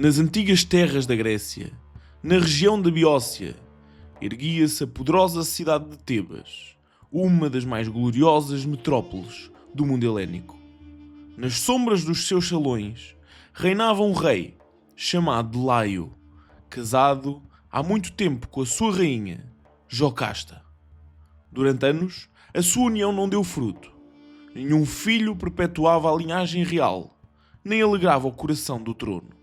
Nas antigas terras da Grécia, na região da Beócia, erguia-se a poderosa cidade de Tebas, uma das mais gloriosas metrópoles do mundo helénico. Nas sombras dos seus salões reinava um rei chamado Laio, casado há muito tempo com a sua rainha, Jocasta. Durante anos, a sua união não deu fruto. Nenhum filho perpetuava a linhagem real, nem alegrava o coração do trono.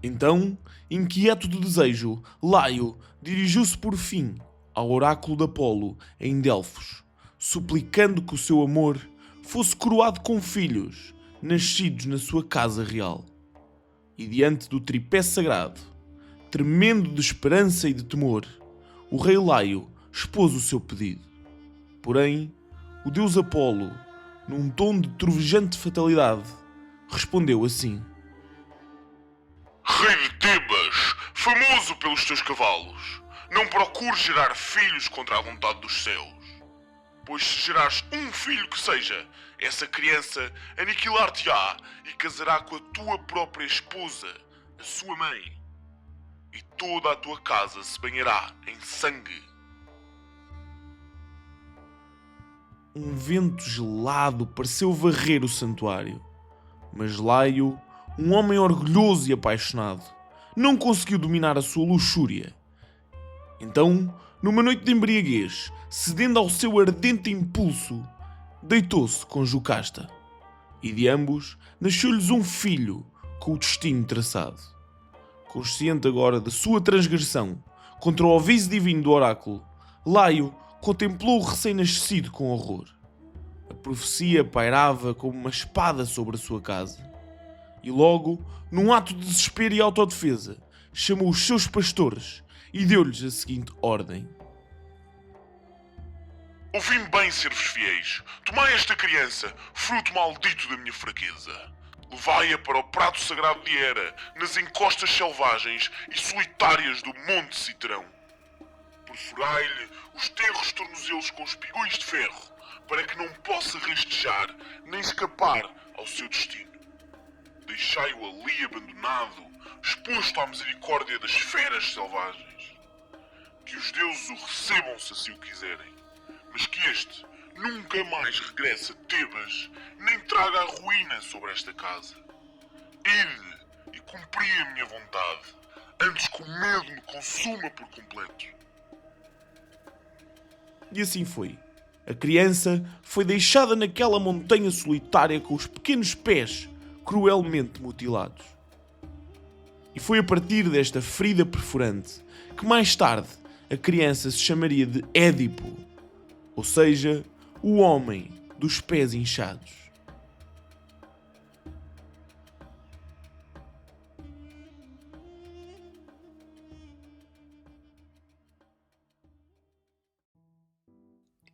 Então, inquieto de desejo, Laio dirigiu-se por fim ao oráculo de Apolo em Delfos, suplicando que o seu amor fosse coroado com filhos, nascidos na sua casa real. E diante do tripé sagrado, tremendo de esperança e de temor, o rei Laio expôs o seu pedido. Porém, o deus Apolo, num tom de trovejante fatalidade, respondeu assim: Rei de Tebas, famoso pelos teus cavalos, não procures gerar filhos contra a vontade dos céus. Pois se gerares um filho que seja, essa criança aniquilar-te-á e casará com a tua própria esposa, a sua mãe. E toda a tua casa se banhará em sangue. Um vento gelado pareceu varrer o santuário, mas Laio, um homem orgulhoso e apaixonado, não conseguiu dominar a sua luxúria. Então, numa noite de embriaguez, cedendo ao seu ardente impulso, deitou-se com Jocasta. E de ambos nasceu-lhes um filho com o destino traçado. Consciente agora da sua transgressão contra o aviso divino do oráculo, Laio contemplou o recém-nascido com horror. A profecia pairava como uma espada sobre a sua casa. E logo, num ato de desespero e autodefesa, chamou os seus pastores e deu-lhes a seguinte ordem: Ouvi-me bem, servos fiéis. Tomai esta criança, fruto maldito da minha fraqueza. Levai-a para o prato sagrado de Hera, nas encostas selvagens e solitárias do Monte Citerão. Perfurai-lhe os tenros tornozelos com espigões de ferro, para que não possa rastejar nem escapar ao seu destino. Deixai-o ali abandonado, exposto à misericórdia das feras selvagens. Que os deuses o recebam se assim o quiserem, mas que este nunca mais regresse a Tebas, nem traga a ruína sobre esta casa. Ide e cumpri a minha vontade, antes que o medo me consuma por completo. E assim foi. A criança foi deixada naquela montanha solitária com os pequenos pés cruelmente mutilados. E foi a partir desta ferida perfurante que mais tarde a criança se chamaria de Édipo, ou seja, o homem dos pés inchados.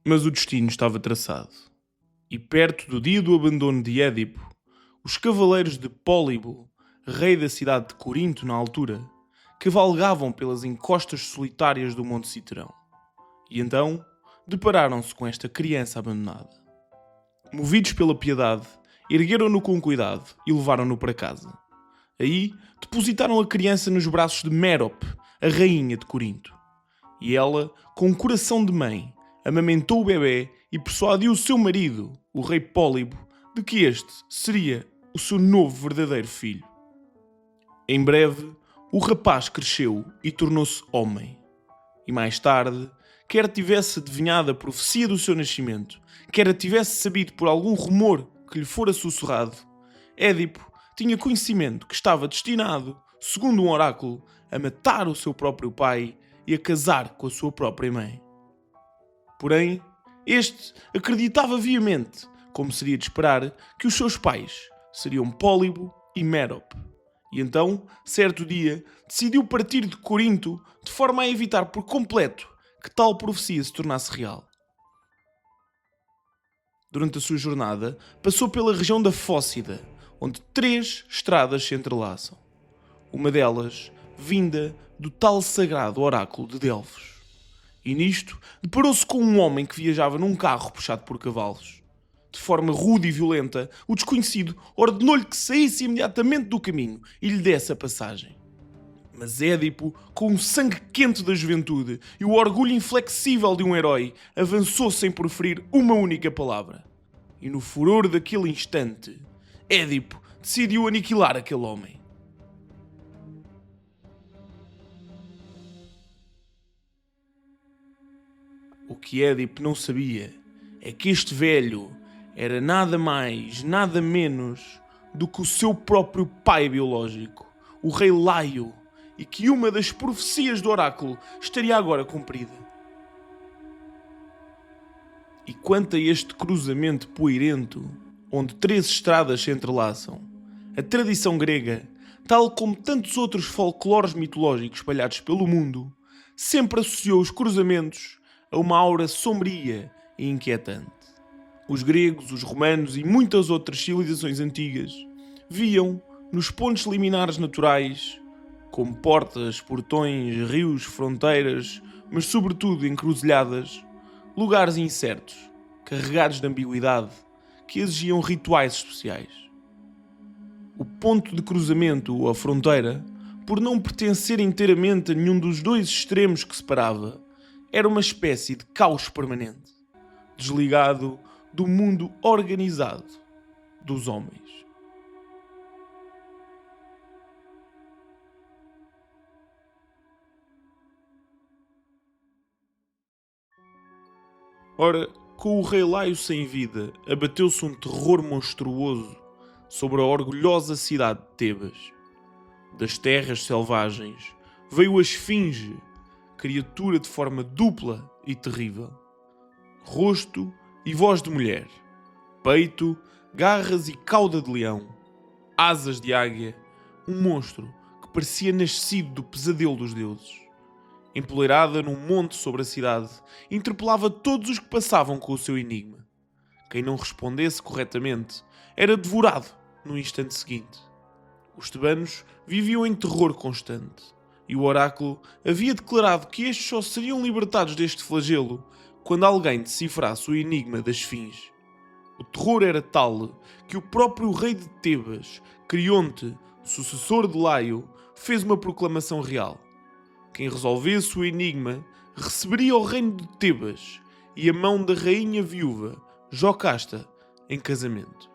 Mas o destino estava traçado, e perto do dia do abandono de Édipo, os cavaleiros de Pólibo, rei da cidade de Corinto na altura, cavalgavam pelas encostas solitárias do Monte Citerão. E então depararam-se com esta criança abandonada. Movidos pela piedade, ergueram-no com cuidado e levaram-no para casa. Aí depositaram a criança nos braços de Mérope, a rainha de Corinto. E ela, com um coração de mãe, amamentou o bebê e persuadiu o seu marido, o rei Pólibo, de que este seria o seu novo verdadeiro filho. Em breve, o rapaz cresceu e tornou-se homem. E mais tarde, quer tivesse adivinhado a profecia do seu nascimento, quer a tivesse sabido por algum rumor que lhe fora sussurrado, Édipo tinha conhecimento que estava destinado, segundo um oráculo, a matar o seu próprio pai e a casar com a sua própria mãe. Porém, este acreditava viamente, como seria de esperar, que os seus pais seriam Pólibo e Mérope. E então, certo dia, decidiu partir de Corinto de forma a evitar por completo que tal profecia se tornasse real. Durante a sua jornada, passou pela região da Fócida, onde 3 estradas se entrelaçam. Uma delas vinda do tal sagrado oráculo de Delfos. E nisto, deparou-se com um homem que viajava num carro puxado por cavalos. De forma rude e violenta, o desconhecido ordenou-lhe que saísse imediatamente do caminho e lhe desse a passagem. Mas Édipo, com o sangue quente da juventude e o orgulho inflexível de um herói, avançou sem proferir uma única palavra. E no furor daquele instante, Édipo decidiu aniquilar aquele homem. O que Édipo não sabia é que este velho era nada mais, nada menos do que o seu próprio pai biológico, o rei Laio, e que uma das profecias do oráculo estaria agora cumprida. E quanto a este cruzamento poeirento, onde 3 estradas se entrelaçam, a tradição grega, tal como tantos outros folclores mitológicos espalhados pelo mundo, sempre associou os cruzamentos a uma aura sombria e inquietante. Os gregos, os romanos e muitas outras civilizações antigas viam nos pontos liminares naturais, como portas, portões, rios, fronteiras, mas sobretudo encruzilhadas, lugares incertos, carregados de ambiguidade, que exigiam rituais especiais. O ponto de cruzamento ou a fronteira, por não pertencer inteiramente a nenhum dos dois extremos que separava, era uma espécie de caos permanente, desligado do mundo organizado dos homens. Ora, com o rei Laio sem vida, abateu-se um terror monstruoso sobre a orgulhosa cidade de Tebas. Das terras selvagens veio a Esfinge, criatura de forma dupla e terrível. Rosto e voz de mulher, peito, garras e cauda de leão, asas de águia, um monstro que parecia nascido do pesadelo dos deuses. Empoleirada num monte sobre a cidade, interpelava todos os que passavam com o seu enigma. Quem não respondesse corretamente era devorado no instante seguinte. Os tebanos viviam em terror constante, e o oráculo havia declarado que estes só seriam libertados deste flagelo quando alguém decifrasse o enigma da Esfinge. O terror era tal que o próprio rei de Tebas, Creonte, sucessor de Laio, fez uma proclamação real. Quem resolvesse o enigma receberia o reino de Tebas e a mão da rainha viúva, Jocasta, em casamento.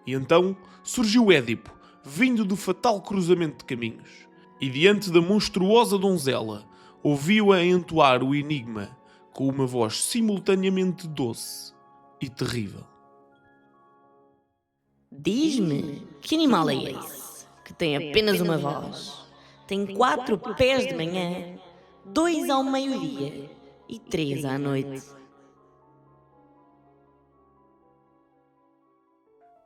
E então surgiu Édipo, vindo do fatal cruzamento de caminhos, e diante da monstruosa donzela, ouviu-a entoar o enigma com uma voz simultaneamente doce e terrível. Diz-me, que animal é esse, que tem apenas uma voz? Tem 4 pés de manhã, 2 ao meio-dia e 3 à noite.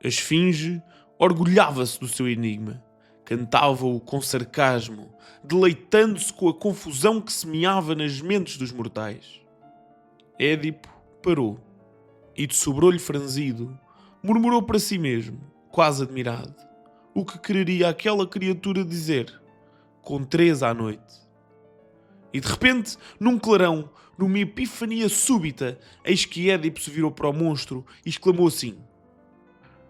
A Esfinge orgulhava-se do seu enigma, cantava-o com sarcasmo, deleitando-se com a confusão que semeava nas mentes dos mortais. Édipo parou e, de sobrolho franzido, murmurou para si mesmo, quase admirado, o que quereria aquela criatura dizer, com 3 à noite. E de repente, num clarão, numa epifania súbita, eis que Édipo se virou para o monstro e exclamou assim: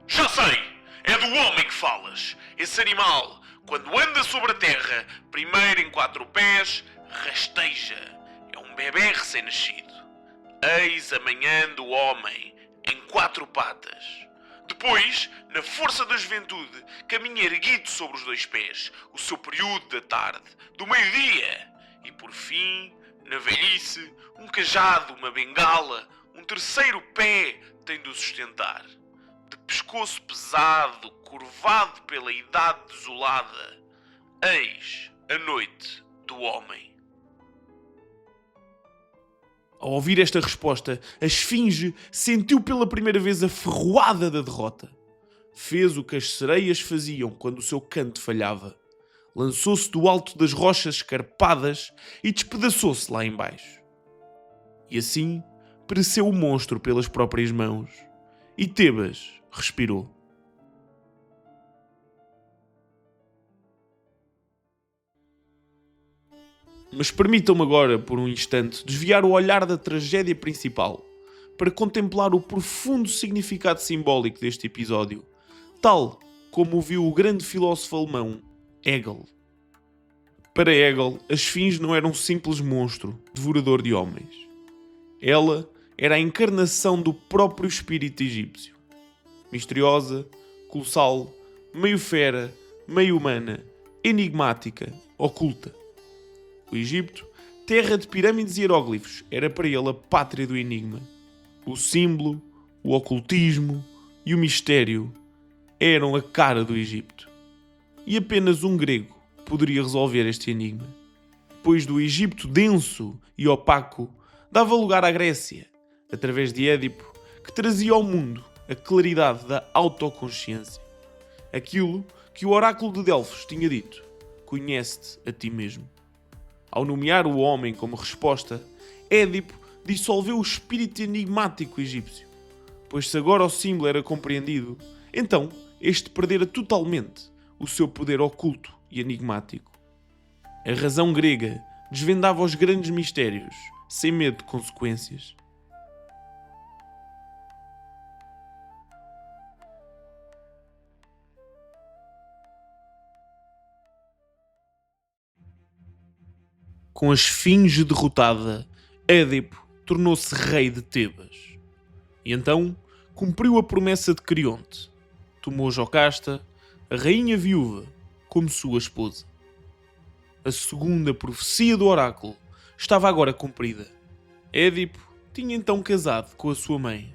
Já sei! É do homem que falas! Esse animal, quando anda sobre a terra, primeiro em 4 pés, rasteja. É um bebê recém-nascido. Eis a manhã do homem, em 4 patas. Depois, na força da juventude, caminha erguido sobre os 2 pés, o seu período da tarde, do meio-dia. E por fim, na velhice, um cajado, uma bengala, um terceiro pé tem de o sustentar. De pescoço pesado, curvado pela idade desolada, eis a noite do homem. Ao ouvir esta resposta, a Esfinge sentiu pela primeira vez a ferroada da derrota. Fez o que as sereias faziam quando o seu canto falhava. Lançou-se do alto das rochas escarpadas e despedaçou-se lá embaixo. E assim pereceu o monstro pelas próprias mãos. E Tebas respirou. Mas permitam-me agora, por um instante, desviar o olhar da tragédia principal para contemplar o profundo significado simbólico deste episódio, tal como o viu o grande filósofo alemão Hegel. Para Hegel, a esfinge não era um simples monstro, devorador de homens. Ela era a encarnação do próprio espírito egípcio. Misteriosa, colossal, meio fera, meio humana, enigmática, oculta. O Egito, terra de pirâmides e hieróglifos, era para ele a pátria do enigma. O símbolo, o ocultismo e o mistério eram a cara do Egito. E apenas um grego poderia resolver este enigma, pois do Egito denso e opaco dava lugar à Grécia, através de Édipo, que trazia ao mundo a claridade da autoconsciência. Aquilo que o oráculo de Delfos tinha dito: conhece-te a ti mesmo. Ao nomear o homem como resposta, Édipo dissolveu o espírito enigmático egípcio, pois se agora o símbolo era compreendido, então este perdera totalmente o seu poder oculto e enigmático. A razão grega desvendava os grandes mistérios, sem medo de consequências. Com a esfinge derrotada, Édipo tornou-se rei de Tebas. E então cumpriu a promessa de Creonte. Tomou Jocasta, a rainha viúva, como sua esposa. A segunda profecia do oráculo estava agora cumprida. Édipo tinha então casado com a sua mãe,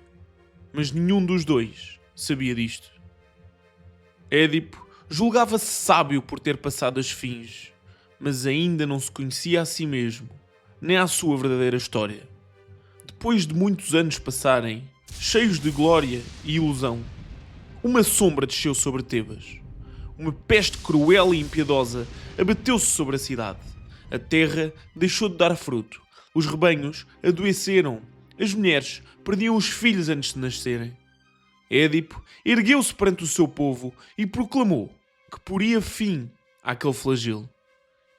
mas nenhum dos dois sabia disto. Édipo julgava-se sábio por ter passado a esfinge, mas ainda não se conhecia a si mesmo, nem à sua verdadeira história. Depois de muitos anos passarem, cheios de glória e ilusão, uma sombra desceu sobre Tebas. Uma peste cruel e impiedosa abateu-se sobre a cidade. A terra deixou de dar fruto. Os rebanhos adoeceram. As mulheres perdiam os filhos antes de nascerem. Édipo ergueu-se perante o seu povo e proclamou que poria fim àquele flagelo.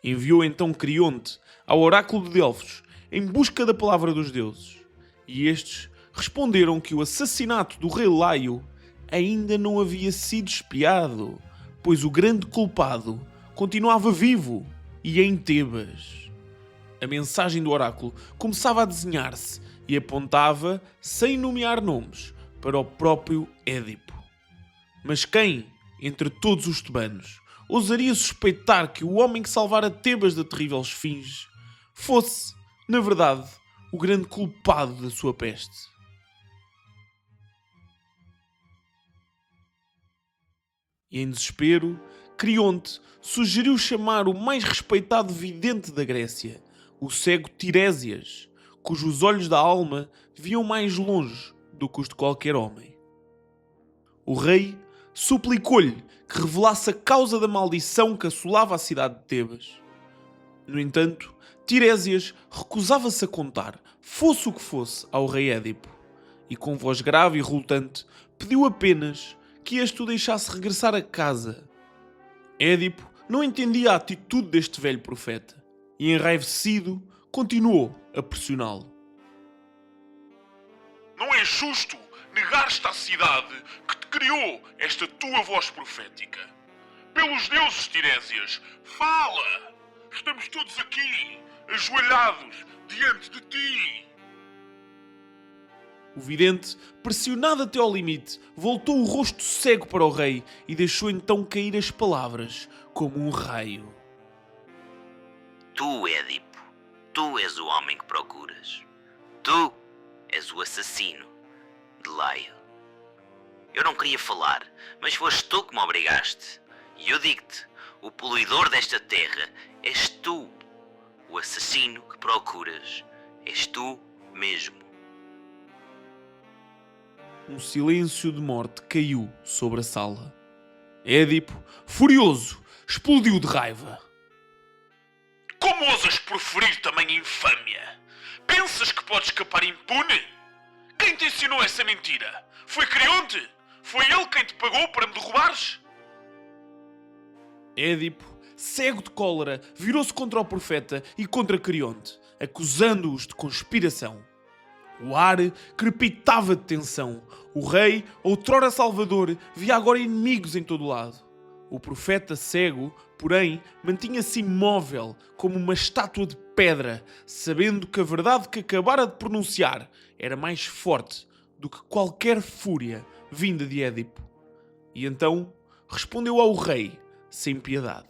Enviou então Creonte ao oráculo de Delfos em busca da palavra dos deuses. E estes responderam que o assassinato do rei Laio ainda não havia sido espiado, pois o grande culpado continuava vivo e em Tebas. A mensagem do oráculo começava a desenhar-se e apontava, sem nomear nomes, para o próprio Édipo. Mas quem, entre todos os tebanos, ousaria suspeitar que o homem que salvara Tebas da terrível esfinge fosse, na verdade, o grande culpado da sua peste? E em desespero, Creonte sugeriu chamar o mais respeitado vidente da Grécia, o cego Tirésias, cujos olhos da alma viam mais longe do que os de qualquer homem. O rei suplicou-lhe que revelasse a causa da maldição que assolava a cidade de Tebas. No entanto, Tirésias recusava-se a contar, fosse o que fosse, ao rei Édipo, e com voz grave e relutante pediu apenas que este o deixasse regressar a casa. Édipo não entendia a atitude deste velho profeta e, enraivecido, continuou a pressioná-lo. Não é justo negar-te à cidade que te criou esta tua voz profética. Pelos deuses, Tirésias, fala! Estamos todos aqui, ajoelhados, diante de ti. O vidente, pressionado até ao limite, voltou o rosto cego para o rei e deixou então cair as palavras como um raio. Tu, Édipo, tu és o homem que procuras. Tu és o assassino de Laio. Eu não queria falar, mas foste tu que me obrigaste. E eu digo-te, o poluidor desta terra és tu. O assassino que procuras és tu mesmo. Um silêncio de morte caiu sobre a sala. Édipo, furioso, explodiu de raiva. Como ousas proferir tamanha infâmia? Pensas que podes escapar impune? Quem te ensinou essa mentira? Foi Creonte? Foi ele quem te pagou para me derrubares? Édipo, cego de cólera, virou-se contra o profeta e contra Creonte, acusando-os de conspiração. O ar crepitava de tensão. O rei, outrora salvador, via agora inimigos em todo o lado. O profeta cego, porém, mantinha-se imóvel como uma estátua de pedra, sabendo que a verdade que acabara de pronunciar era mais forte do que qualquer fúria vinda de Édipo. E então respondeu ao rei, sem piedade.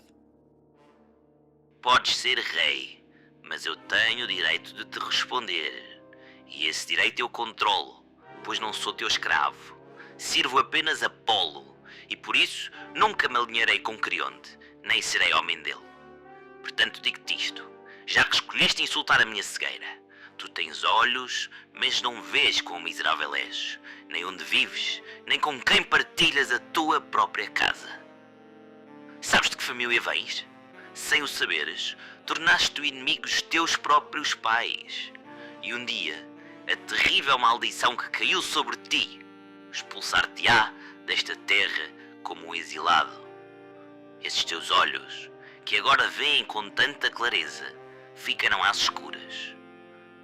Podes ser rei, mas eu tenho o direito de te responder. E esse direito eu controlo, pois não sou teu escravo. Sirvo apenas Apolo, e por isso nunca me alinharei com Creonte, nem serei homem dele. Portanto, digo-te isto, já que escolheste insultar a minha cegueira. Tu tens olhos, mas não vês quão miserável és, nem onde vives, nem com quem partilhas a tua própria casa. Sabes de que família vens? Sem o saberes, tornaste-o inimigo dos teus próprios pais. E um dia, a terrível maldição que caiu sobre ti, expulsar-te-á desta terra como um exilado. Esses teus olhos, que agora veem com tanta clareza, ficarão às escuras.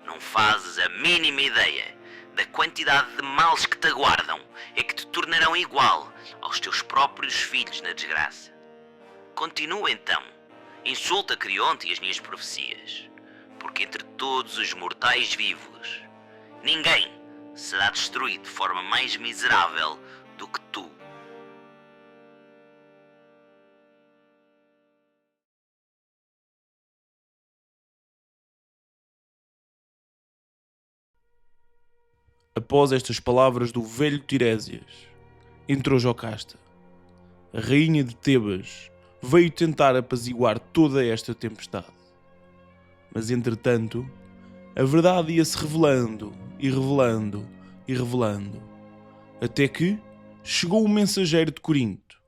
Não fazes a mínima ideia da quantidade de males que te aguardam e que te tornarão igual aos teus próprios filhos na desgraça. Continua então, insulta Creonte e as minhas profecias, porque entre todos os mortais vivos, ninguém será destruído de forma mais miserável do que tu. Após estas palavras do velho Tiresias, entrou Jocasta. A rainha de Tebas veio tentar apaziguar toda esta tempestade. Mas, entretanto, a verdade ia-se revelando e revelando e revelando, até que chegou o mensageiro de Corinto,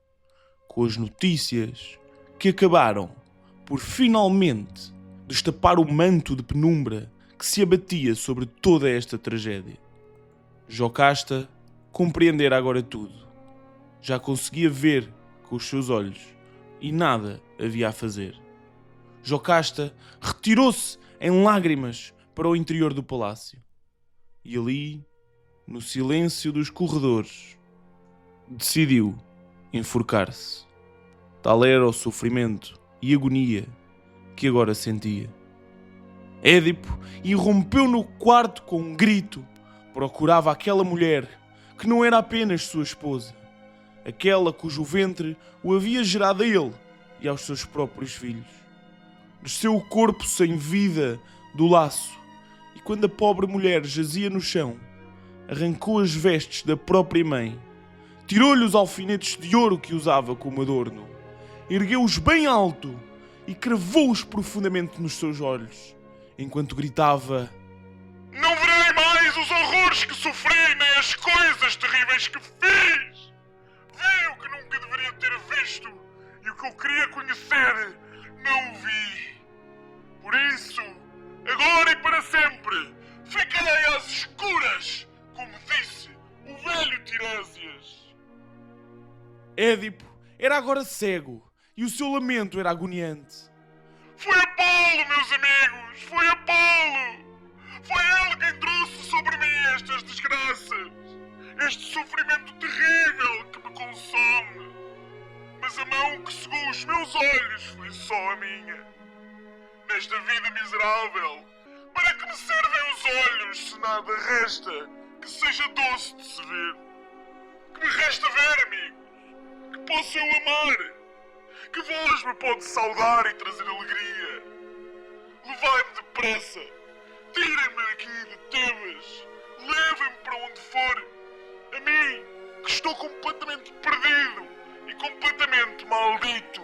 com as notícias que acabaram por finalmente destapar o manto de penumbra que se abatia sobre toda esta tragédia. Jocasta compreendera agora tudo. Já conseguia ver com os seus olhos e nada havia a fazer. Jocasta retirou-se em lágrimas para o interior do palácio. E ali, no silêncio dos corredores, decidiu enforcar-se. Tal era o sofrimento e agonia que agora sentia. Édipo irrompeu no quarto com um grito. Procurava aquela mulher que não era apenas sua esposa, aquela cujo ventre o havia gerado a ele e aos seus próprios filhos. Desceu o corpo sem vida do laço e quando a pobre mulher jazia no chão, arrancou as vestes da própria mãe, tirou-lhe os alfinetes de ouro que usava como adorno, ergueu-os bem alto e cravou-os profundamente nos seus olhos, enquanto gritava: Não verei mais os horrores que sofri, nem as coisas terríveis que fiz! Vi o que nunca deveria ter visto e o que eu queria conhecer, não vi. Por isso, agora e para sempre, ficarei às escuras, como disse o velho Tiresias. Édipo era agora cego e o seu lamento era agoniante. Foi Apolo, meus amigos, foi Apolo! Foi ele quem trouxe sobre mim estas desgraças, este sofrimento terrível que me consome. Mas a mão que cegou os meus olhos foi só a minha. Nesta vida miserável, para que me servem os olhos se nada resta que seja doce de se ver? Que me resta ver, amigos? Que possa eu amar? Que voz me pode saudar e trazer alegria? Levai-me depressa! Tirem-me aqui de Tebas, levem-me para onde for, a mim, que estou completamente perdido e completamente maldito,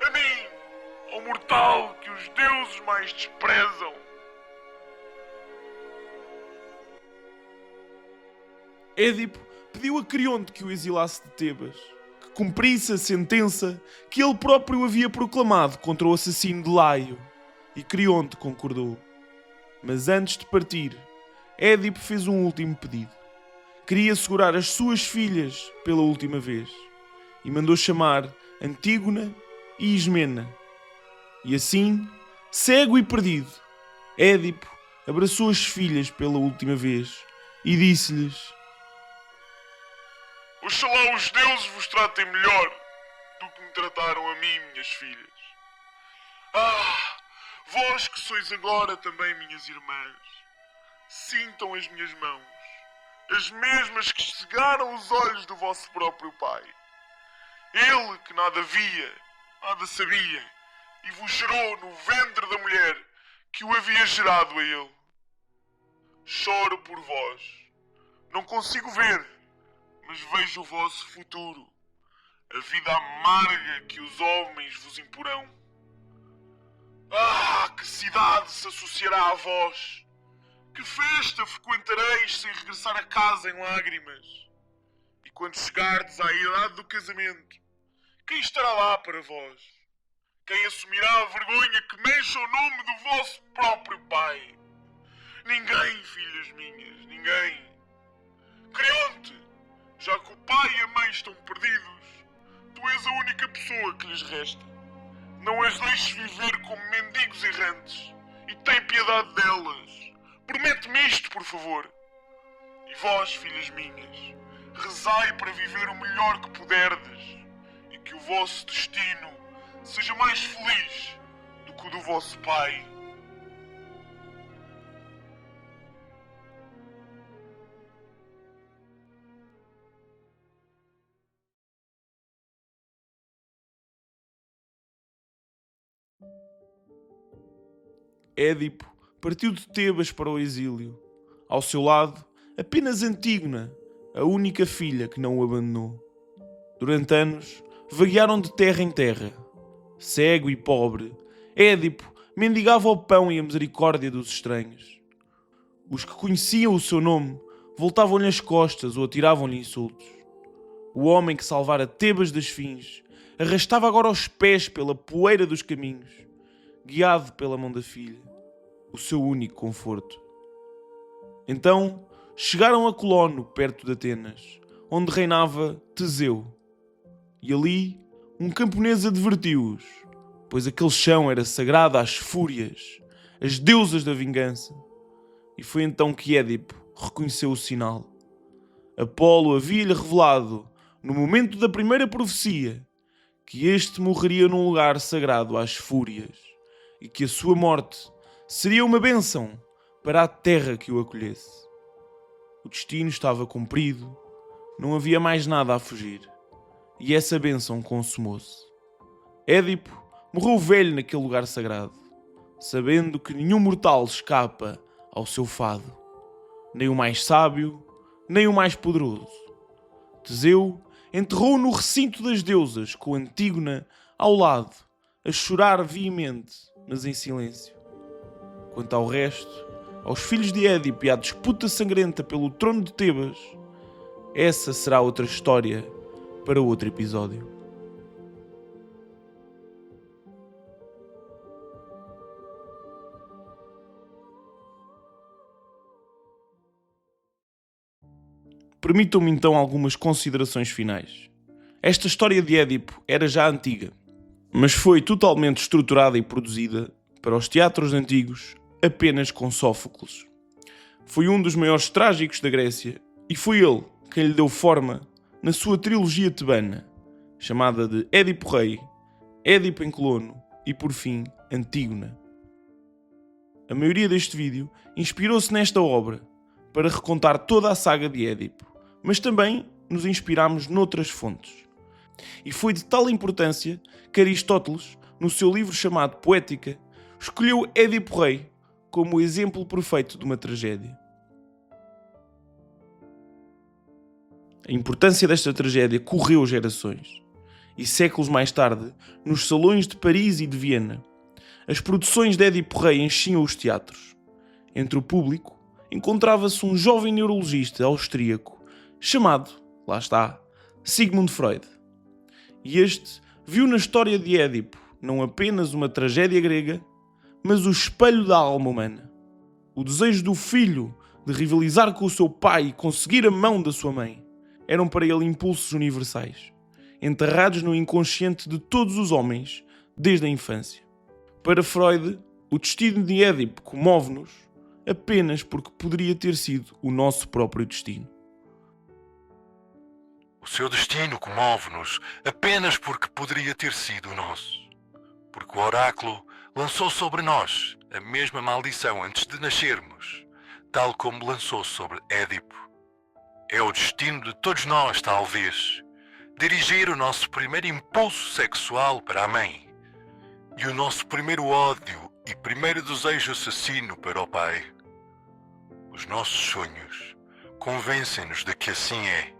a mim, ao mortal que os deuses mais desprezam. Édipo pediu a Creonte que o exilasse de Tebas, que cumprisse a sentença que ele próprio havia proclamado contra o assassino de Laio, e Creonte concordou. Mas antes de partir, Édipo fez um último pedido. Queria segurar as suas filhas pela última vez e mandou chamar Antígona e Ismena. E assim, cego e perdido, Édipo abraçou as filhas pela última vez e disse-lhes: Oxalá os deuses vos tratem melhor do que me trataram a mim e minhas filhas. Ah, vós que sois agora também minhas irmãs, sintam as minhas mãos, as mesmas que cegaram os olhos do vosso próprio pai. Ele que nada via, nada sabia, e vos gerou no ventre da mulher que o havia gerado a ele. Choro por vós. Não consigo ver, mas vejo o vosso futuro, a vida amarga que os homens vos imporão. Ah, que cidade se associará a vós? Que festa frequentareis sem regressar a casa em lágrimas? E quando chegardes à idade do casamento, quem estará lá para vós? Quem assumirá a vergonha que mexa o nome do vosso próprio pai? Ninguém, filhas minhas, ninguém. Creonte, já que o pai e a mãe estão perdidos, tu és a única pessoa que lhes resta. Não as deixes viver como mendigos errantes e tem piedade delas. Promete-me isto, por favor. E vós, filhas minhas, rezai para viver o melhor que puderdes e que o vosso destino seja mais feliz do que o do vosso pai. Édipo partiu de Tebas para o exílio. Ao seu lado, apenas Antígona, a única filha que não o abandonou. Durante anos, vaguearam de terra em terra. Cego e pobre, Édipo mendigava o pão e a misericórdia dos estranhos. Os que conheciam o seu nome voltavam-lhe as costas ou atiravam-lhe insultos. O homem que salvara Tebas das fins arrastava agora os pés pela poeira dos caminhos, guiado pela mão da filha, o seu único conforto. Então chegaram a Colono, perto de Atenas, onde reinava Teseu. E ali um camponês advertiu-os, pois aquele chão era sagrado às fúrias, as deusas da vingança. E foi então que Édipo reconheceu o sinal. Apolo havia-lhe revelado, no momento da primeira profecia, que este morreria num lugar sagrado às fúrias e que a sua morte seria uma bênção para a terra que o acolhesse. O destino estava cumprido, não havia mais nada a fugir, e essa bênção consumou-se. Édipo morreu velho naquele lugar sagrado, sabendo que nenhum mortal escapa ao seu fado, nem o mais sábio, nem o mais poderoso. Teseu enterrou-o no recinto das deusas, com Antígona ao lado, a chorar veemente, mas em silêncio. Quanto ao resto, aos filhos de Édipo e à disputa sangrenta pelo trono de Tebas, essa será outra história para outro episódio. Permitam-me então algumas considerações finais. Esta história de Édipo era já antiga, mas foi totalmente estruturada e produzida para os teatros antigos apenas com Sófocles. Foi um dos maiores trágicos da Grécia e foi ele quem lhe deu forma na sua trilogia tebana, chamada de Édipo Rei, Édipo em Colono e, por fim, Antígona. A maioria deste vídeo inspirou-se nesta obra para recontar toda a saga de Édipo, mas também nos inspirámos noutras fontes. E foi de tal importância que Aristóteles, no seu livro chamado Poética, escolheu Édipo Rei como o exemplo perfeito de uma tragédia. A importância desta tragédia correu gerações, e séculos mais tarde, nos salões de Paris e de Viena, as produções de Édipo Rei enchiam os teatros. Entre o público encontrava-se um jovem neurologista austríaco chamado, lá está, Sigmund Freud. E este viu na história de Édipo não apenas uma tragédia grega, mas o espelho da alma humana. O desejo do filho de rivalizar com o seu pai e conseguir a mão da sua mãe eram para ele impulsos universais, enterrados no inconsciente de todos os homens desde a infância. Para Freud, o destino de Édipo comove-nos apenas porque poderia ter sido o nosso próprio destino. O seu destino comove-nos apenas porque poderia ter sido o nosso. Porque o oráculo lançou sobre nós a mesma maldição antes de nascermos, tal como lançou sobre Édipo. É o destino de todos nós, talvez, dirigir o nosso primeiro impulso sexual para a mãe e o nosso primeiro ódio e primeiro desejo assassino para o pai. Os nossos sonhos convencem-nos de que assim é.